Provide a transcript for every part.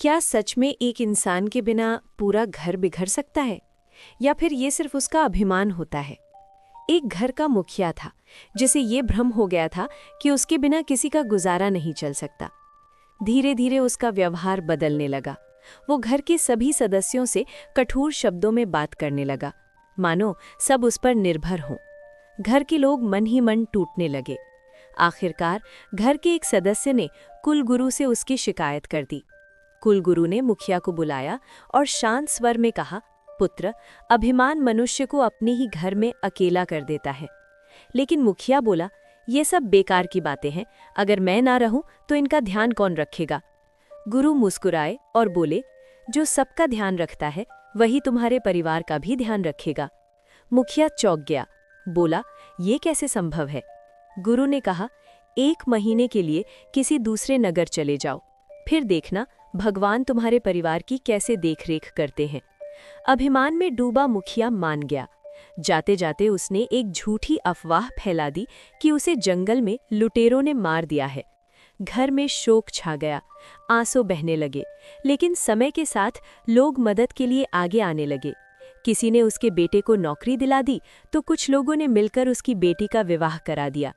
क्या सच में एक इंसान के बिना पूरा घर बिखर सकता है, या फिर ये सिर्फ उसका अभिमान होता है? एक घर का मुखिया था जिसे ये भ्रम हो गया था कि उसके बिना किसी का गुजारा नहीं चल सकता। धीरे धीरे उसका व्यवहार बदलने लगा। वो घर के सभी सदस्यों से कठोर शब्दों में बात करने लगा, मानो सब उस पर निर्भर हों। घर के लोग मन ही मन टूटने लगे। आखिरकार घर के एक सदस्य ने कुलगुरु से उसकी शिकायत कर दी। कुलगुरु ने मुखिया को बुलाया और शांत स्वर में कहा, पुत्र, अभिमान मनुष्य को अपने ही घर में अकेला कर देता है। लेकिन मुखिया बोला, ये सब बेकार की बातें हैं। अगर मैं ना रहूं तो इनका ध्यान कौन रखेगा? गुरु मुस्कुराए और बोले, जो सबका ध्यान रखता है वही तुम्हारे परिवार का भी ध्यान रखेगा। मुखिया चौंक गया, बोला, ये कैसे संभव है? गुरु ने कहा, 1 महीने के लिए किसी दूसरे नगर चले जाओ, फिर देखना भगवान तुम्हारे परिवार की कैसे देखरेख करते हैं। अभिमान में डूबा मुखिया मान गया। जाते जाते उसने एक झूठी अफवाह फैला दी कि उसे जंगल में लुटेरों ने मार दिया है। घर में शोक छा गया, आंसू बहने लगे। लेकिन समय के साथ लोग मदद के लिए आगे आने लगे। किसी ने उसके बेटे को नौकरी दिला दी तो कुछ लोगों ने मिलकर उसकी बेटी का विवाह करा दिया।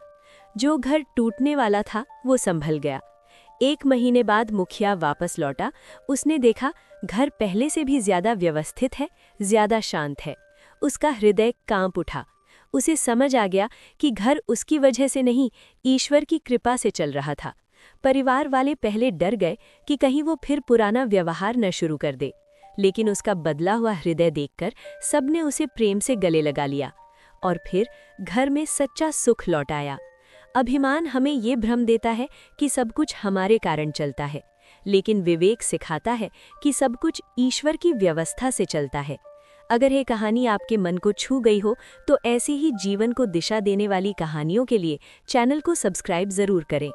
जो घर टूटने वाला था वो संभल गया। 1 महीने बाद मुखिया वापस लौटा। उसने देखा घर पहले से भी ज्यादा व्यवस्थित है, ज्यादा शांत है। उसका हृदय कांप उठा। उसे समझ आ गया कि घर उसकी वजह से नहीं, ईश्वर की कृपा से चल रहा था। परिवार वाले पहले डर गए कि कहीं वो फिर पुराना व्यवहार न शुरू कर दे, लेकिन उसका बदला हुआ हृदय देखकर सबने उसे प्रेम से गले लगा लिया और फिर घर में सच्चा सुख लौट आया। अभिमान हमें ये भ्रम देता है कि सब कुछ हमारे कारण चलता है, लेकिन विवेक सिखाता है कि सब कुछ ईश्वर की व्यवस्था से चलता है। अगर ये कहानी आपके मन को छू गई हो तो ऐसे ही जीवन को दिशा देने वाली कहानियों के लिए चैनल को सब्सक्राइब जरूर करें।